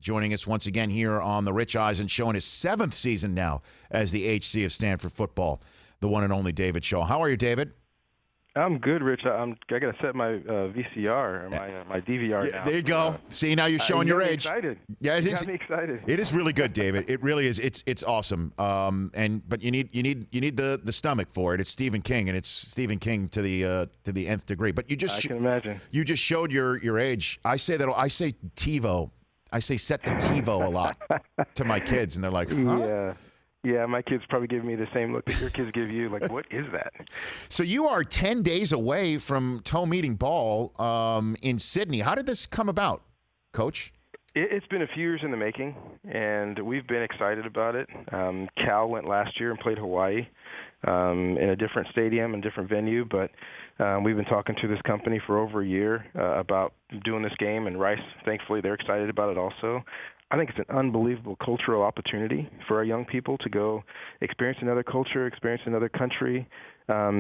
joining us once again here on the Rich Eisen Show in his 7th season now as the HC of Stanford football, the one and only David Shaw. How are you, David? I'm good, Rich. I got to set my VCR or my DVR now. There you go. See, now you're showing your age. Excited. Yeah, it is. Got me excited. It is really good, David. It really is. It's awesome. But you need the stomach for it. It's Stephen King, and it's Stephen King to the nth degree. But I can imagine. You just showed your age. I say TiVo. I say set the TiVo a lot to my kids, and they're like, huh? Yeah, my kids probably give me the same look that your kids give you. Like, what is that? So you are 10 days away from toe meeting ball in Sydney. How did this come about, Coach? It's been a few years in the making, and we've been excited about it. Cal went last year and played Hawaii in a different stadium and different venue, but we've been talking to this company for over a year about doing this game, and Rice, thankfully, they're excited about it also. I think it's an unbelievable cultural opportunity for our young people to go experience another culture, experience another country,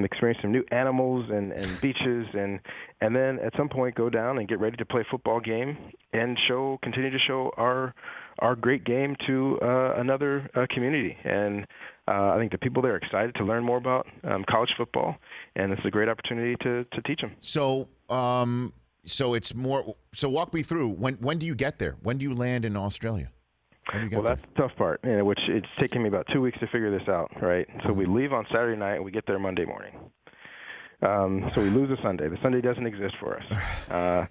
experience some new animals and beaches, and then at some point go down and get ready to play a football game and continue to show our great game to another community. And I think the people there are excited to learn more about college football, and it's a great opportunity to teach them. So it's more. So walk me through. When do you get there? When do you land in Australia? Well, that's the tough part, which it's taken me about 2 weeks to figure this out, right? So we leave on Saturday night and we get there Monday morning. So we lose a Sunday. The Sunday doesn't exist for us.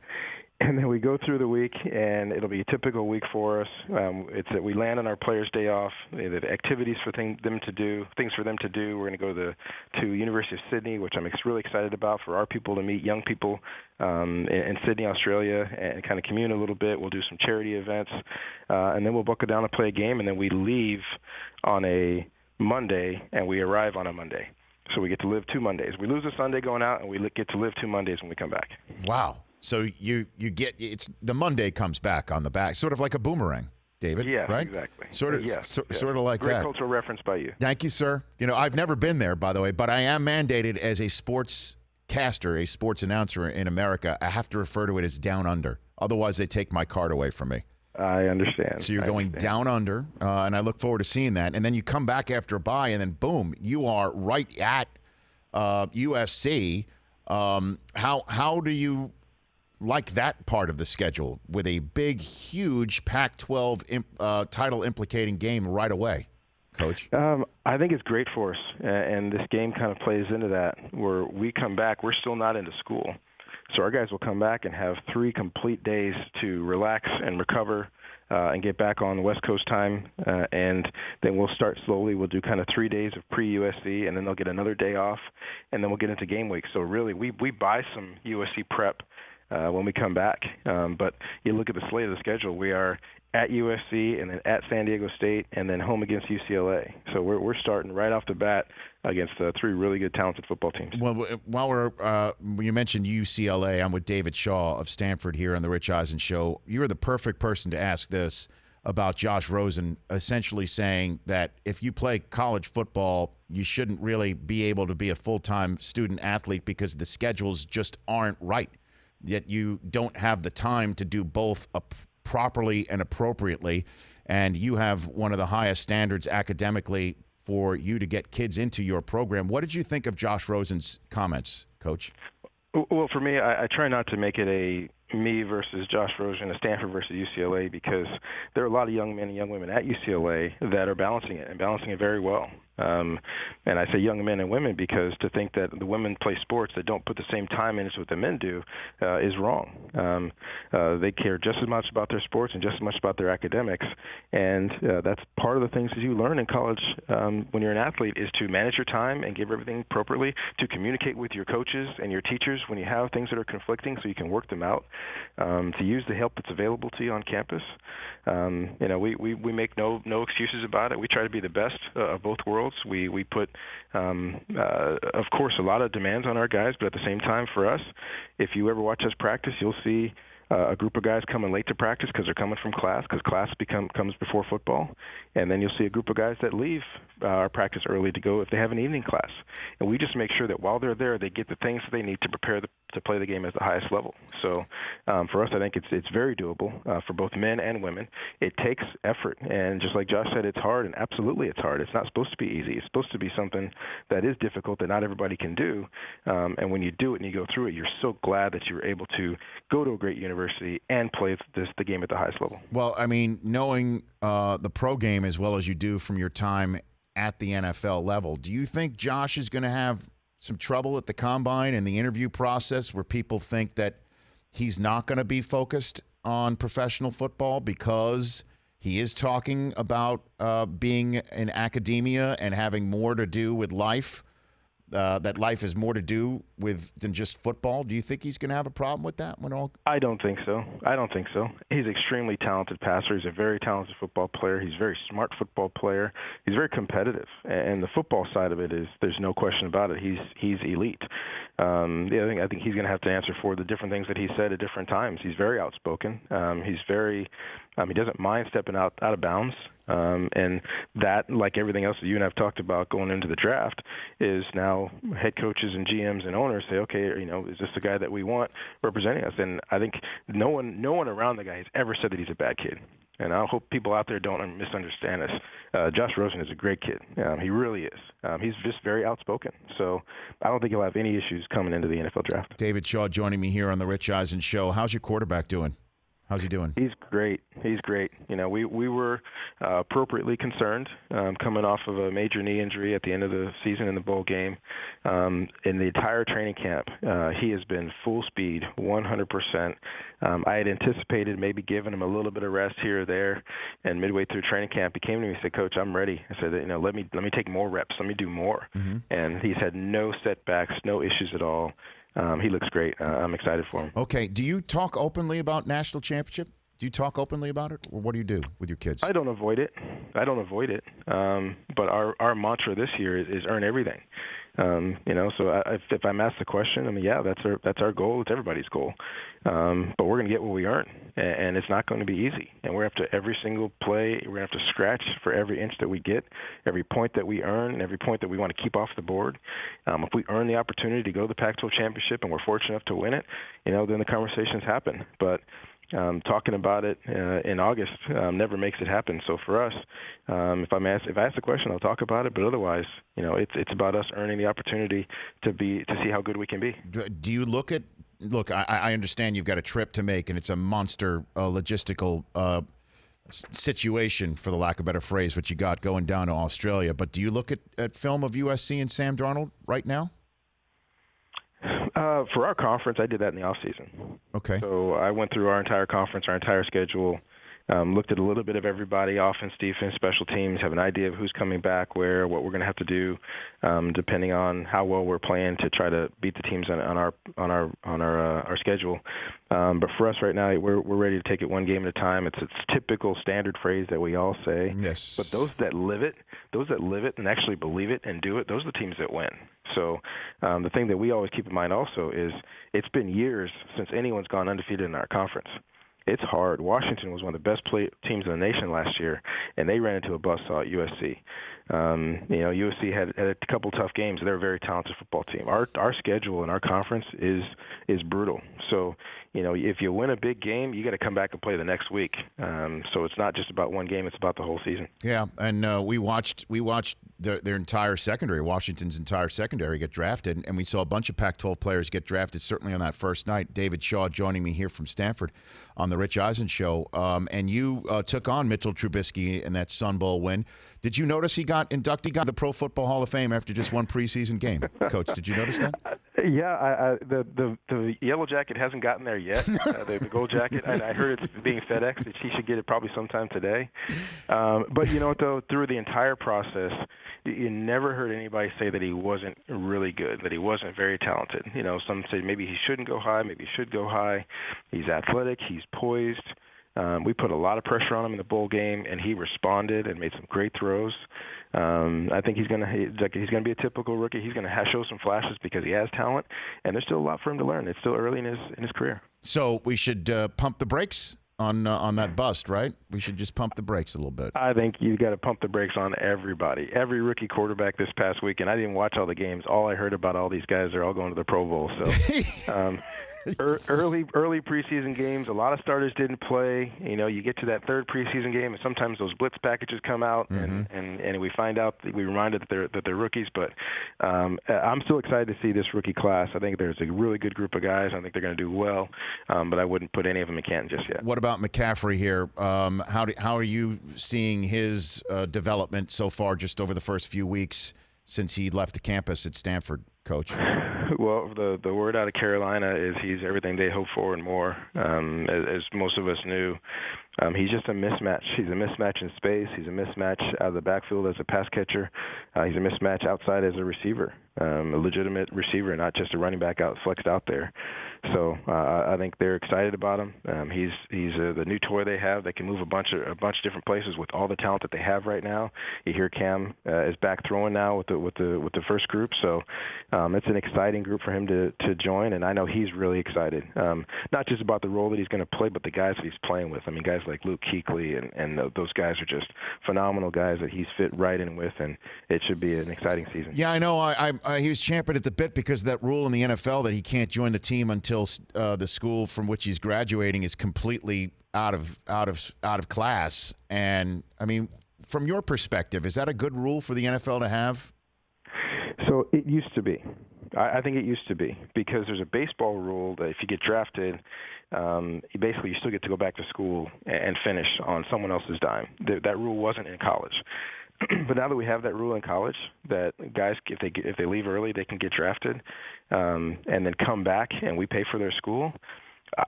And then we go through the week, and it'll be a typical week for us. It's that we land on our players' day off. The activities for things for them to do. We're going to go to University of Sydney, which I'm really excited about, for our people to meet young people in Sydney, Australia, and kind of commune a little bit. We'll do some charity events, and then we'll buckle down and play a game, and then we leave on a Monday, and we arrive on a Monday. So we get to live 2 Mondays. We lose a Sunday going out, and we get to live 2 Mondays when we come back. Wow. So you get the Monday comes back on the back, sort of like a boomerang, David. Yeah, right? Exactly. Sort of like Great that. Great cultural reference by you. Thank you, sir. I've never been there, by the way, but I am mandated as a sports caster, a sports announcer in America. I have to refer to it as down under. Otherwise, they take my card away from me. I understand. So you're going down under, and I look forward to seeing that. And then you come back after a bye, and then boom, you are right at USC. How do you like that part of the schedule with a big, huge Pac-12 title implicating game right away, Coach? I think it's great for us, and this game kind of plays into that, where we come back, we're still not into school. So our guys will come back and have 3 complete days to relax and recover and get back on West Coast time, and then we'll start slowly. We'll do kind of 3 days of pre-USC, and then they'll get another day off, and then we'll get into game week. So really, we buy some USC prep when we come back. But you look at the slate of the schedule, we are at USC and then at San Diego State and then home against UCLA. So we're starting right off the bat against 3 really good, talented football teams. Well, while you mentioned UCLA, I'm with David Shaw of Stanford here on the Rich Eisen Show. You're the perfect person to ask this about Josh Rosen, essentially saying that if you play college football, you shouldn't really be able to be a full-time student athlete because the schedules just aren't right. Yet you don't have the time to do both properly and appropriately, and you have one of the highest standards academically for you to get kids into your program. What did you think of Josh Rosen's comments, Coach? Well, for me, I try not to make it a me versus Josh Rosen, a Stanford versus UCLA, because there are a lot of young men and young women at UCLA that are balancing it very well. And I say young men and women because to think that the women play sports that don't put the same time into what the men do is wrong. They care just as much about their sports and just as much about their academics, and that's part of the things that you learn in college when you're an athlete is to manage your time and give everything appropriately, to communicate with your coaches and your teachers when you have things that are conflicting so you can work them out, to use the help that's available to you on campus. We make no excuses about it. We try to be the best of both worlds. We put, of course, a lot of demands on our guys, but at the same time, for us, if you ever watch us practice, you'll see a group of guys coming late to practice because they're coming from class, because class comes before football, and then you'll see a group of guys that leave our practice early to go if they have an evening class. And we just make sure that while they're there, they get the things that they need to prepare to play the game at the highest level. So for us, I think it's very doable for both men and women. It takes effort, and just like Josh said, it's hard, and absolutely it's hard. It's not supposed to be easy. It's supposed to be something that is difficult that not everybody can do. And when you do it and you go through it, you're so glad that you were able to go to a great university and play the game at the highest level. Well, I mean, knowing the pro game as well as you do from your time at the NFL level, do you think Josh is going to have some trouble at the combine and the interview process where people think that he's not going to be focused on professional football because he is talking about being in academia and having more to do with life, that life is more to do with than just football? Do you think he's going to have a problem with that when all? I don't think so. He's an extremely talented passer. He's a very talented football player. He's a very smart football player. He's very competitive. And the football side of it is, there's no question about it, he's elite. I think he's going to have to answer for the different things that he said at different times. He's very outspoken. He doesn't mind stepping out of bounds. And that, like everything else that you and I have talked about going into the draft, is now head coaches and GMs and owners say, okay, is this the guy that we want representing us? And I think no one around the guy has ever said that he's a bad kid. And I hope people out there don't misunderstand us. Josh Rosen is a great kid. He really is. He's just very outspoken. So I don't think he'll have any issues coming into the NFL draft. David Shaw joining me here on the Rich Eisen Show. How's your quarterback doing? How's he doing? He's great. We were appropriately concerned coming off of a major knee injury at the end of the season in the bowl game. In the entire training camp, he has been full speed, 100%. I had anticipated maybe giving him a little bit of rest here or there, and midway through training camp, he came to me and said, "Coach, I'm ready." I said, let me take more reps. Let me do more. Mm-hmm. And he's had no setbacks, no issues at all. He looks great. I'm excited for him. Okay. Do you talk openly about national championship? Do you talk openly about it, or what do you do with your kids? I don't avoid it. But our mantra this year is earn everything. So if I'm asked the question, yeah, that's our goal. It's everybody's goal. But we're going to get what we earn, and it's not going to be easy. And we're going to have to, every single play, we're going to have to scratch for every inch that we get, every point that we earn, and every point that we want to keep off the board. If we earn the opportunity to go to the Pac-12 championship and we're fortunate enough to win it, then the conversations happen. But talking about it in August never makes it happen. So for us, if I ask the question, I'll talk about it. But otherwise, it's about us earning the opportunity to see how good we can be. Do you look, I understand you've got a trip to make, and it's a monster logistical situation, for the lack of a better phrase, what you got going down to Australia. But do you look at film of USC and Sam Darnold right now? For our conference, I did that in the off season. Okay. So I went through our entire conference, our entire schedule, looked at a little bit of everybody, offense, defense, special teams, have an idea of who's coming back, where, what we're going to have to do, depending on how well we're playing to try to beat the teams on our schedule. But for us right now, we're ready to take it one game at a time. It's a typical standard phrase that we all say. Yes. But those that live it and actually believe it and do it, those are the teams that win. So the thing that we always keep in mind also is it's been years since anyone's gone undefeated in our conference. It's hard. Washington was one of the best teams in the nation last year, and they ran into a buzzsaw at USC. USC had a couple tough games. They're a very talented football team. Our schedule in our conference is brutal. So, if you win a big game, you got to come back and play the next week. So it's not just about one game; it's about the whole season. Yeah, and we watched their entire secondary, Washington's entire secondary, get drafted, and we saw a bunch of Pac-12 players get drafted. Certainly on that first night. David Shaw joining me here from Stanford on the Rich Eisen Show, and you took on Mitchell Trubisky in that Sun Bowl win. Did you notice he got inducted to the Pro Football Hall of Fame after just one preseason game? Coach, did you notice that? Yeah, the yellow jacket hasn't gotten there yet. The gold jacket, I heard it's being FedExed. He should get it probably sometime today. But you know what, though? Through the entire process, you never heard anybody say that he wasn't really good, that he wasn't very talented. Some say maybe he shouldn't go high, maybe he should go high. He's athletic, he's poised. We put a lot of pressure on him in the bowl game, and he responded and made some great throws. I think he's going to be a typical rookie. He's going to show some flashes because he has talent, and there's still a lot for him to learn. It's still early in his career. So we should pump the brakes on that bust, right? We should just pump the brakes a little bit. I think you got to pump the brakes on everybody. Every rookie quarterback this past weekend. I didn't watch all the games. All I heard about all these guys are all going to the Pro Bowl. So early preseason games, a lot of starters didn't play. You get to that third preseason game, and sometimes those blitz packages come out, and we find out we reminded that they're rookies. But I'm still excited to see this rookie class. I think there's a really good group of guys. I think they're going to do well, but I wouldn't put any of them in Canton just yet. What about McCaffrey here? How are you seeing his development so far, just over the first few weeks since he left the campus at Stanford, Coach? Well, the word out of Carolina is he's everything they hoped for and more. As most of us knew, he's just a mismatch. He's a mismatch in space. He's a mismatch out of the backfield as a pass catcher. He's a mismatch outside as a receiver, a legitimate receiver, not just a running back out flexed out there. So I think they're excited about him. He's the new toy they have. They can move a bunch of different places with all the talent that they have right now. You hear Cam is back throwing now with the first group. So it's an exciting group for him to join, and I know he's really excited. Not just about the role that he's going to play, but the guys that he's playing with. I mean, guys like Luke Kuechly and those guys are just phenomenal guys that he's fit right in with, and it should be an exciting season. Yeah, I know. He was champing at the bit because of that rule in the NFL that he can't join the team until the school from which he's graduating is completely out of class. And I mean, from your perspective, is that a good rule for the NFL to have? So it used to be. I think it used to be, because there's a baseball rule that if you get drafted, basically you still get to go back to school and finish on someone else's dime. That rule wasn't in college. But now that we have that rule in college, that guys, if they leave early, they can get drafted and then come back, and we pay for their school.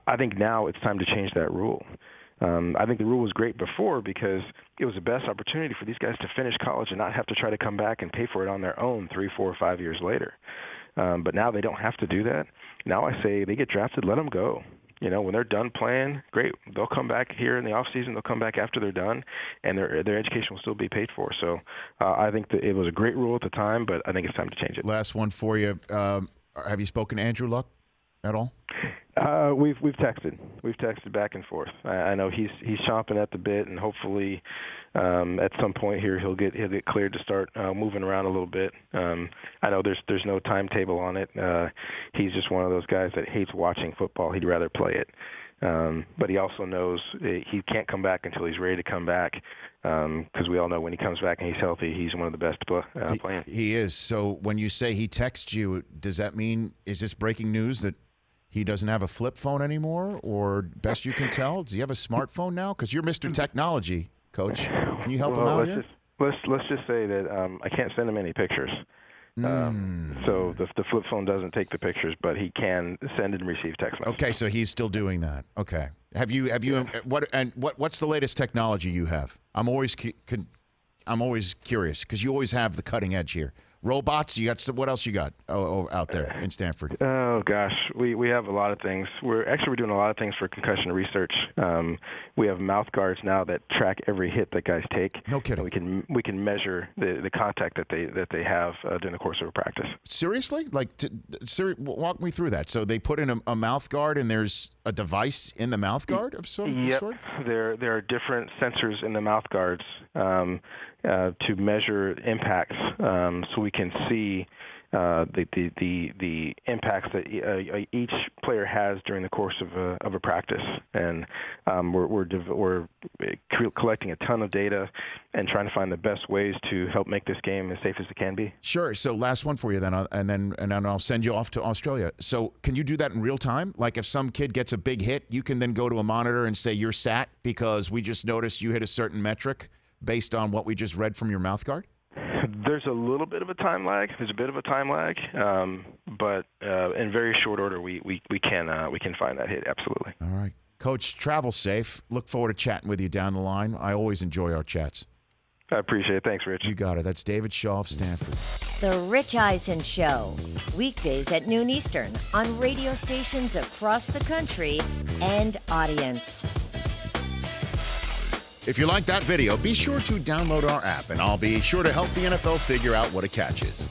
I think now it's time to change that rule. I think the rule was great before because it was the best opportunity for these guys to finish college and not have to try to come back and pay for it on their own 3, 4, or 5 years later. But now they don't have to do that. Now I say they get drafted, let them go. When they're done playing, great. They'll come back here in the off season. They'll come back after they're done, and their education will still be paid for. So I think that it was a great rule at the time, but I think it's time to change it. Last one for you. Have you spoken to Andrew Luck at all? We've texted. We've texted back and forth. I know he's chomping at the bit, and hopefully at some point here he'll get cleared to start moving around a little bit. I know there's no timetable on it. He's just one of those guys that hates watching football. He'd rather play it. But he also knows he can't come back until he's ready to come back, because we all know when he comes back and he's healthy, he's one of the best playing. He is. So when you say he texts you, does that mean, is this breaking news that he doesn't have a flip phone anymore, or best you can tell, does he have a smartphone now? Because you're Mr. Technology, Coach. Can you help him out here? Let's just say that I can't send him any pictures. So the flip phone doesn't take the pictures, but he can send and receive text messages. Okay, so he's still doing that. Okay. Have you what's the latest technology you have? I'm always curious because you always have the cutting edge here. Robots, you got what else you got out there in Stanford? Oh gosh, we have a lot of things. We're doing a lot of things for concussion research. We have mouth guards now that track every hit that guys take. No kidding. We can measure the contact that they have during the course of a practice. Seriously? Walk me through that. So they put in a mouth guard, and there's a device in the mouth guard of some sort? There are different sensors in the mouth guards to measure impacts, so we can see the impacts that each player has during the course of a practice, and we're collecting a ton of data and trying to find the best ways to help make this game as safe as it can be. Sure. So last one for you then, and then I'll send you off to Australia. So can you do that in real time? Like if some kid gets a big hit, you can then go to a monitor and say you're sat because we just noticed you hit a certain metric based on what we just read from your mouth guard? There's a little bit of a time lag. But in very short order, we can find that hit. Absolutely. All right, Coach. Travel safe. Look forward to chatting with you down the line. I always enjoy our chats. I appreciate it. Thanks, Rich. You got it. That's David Shaw of Stanford. The Rich Eisen Show, weekdays at noon Eastern on radio stations across the country and audience. If you like that video, be sure to download our app, and I'll be sure to help the NFL figure out what a catch is.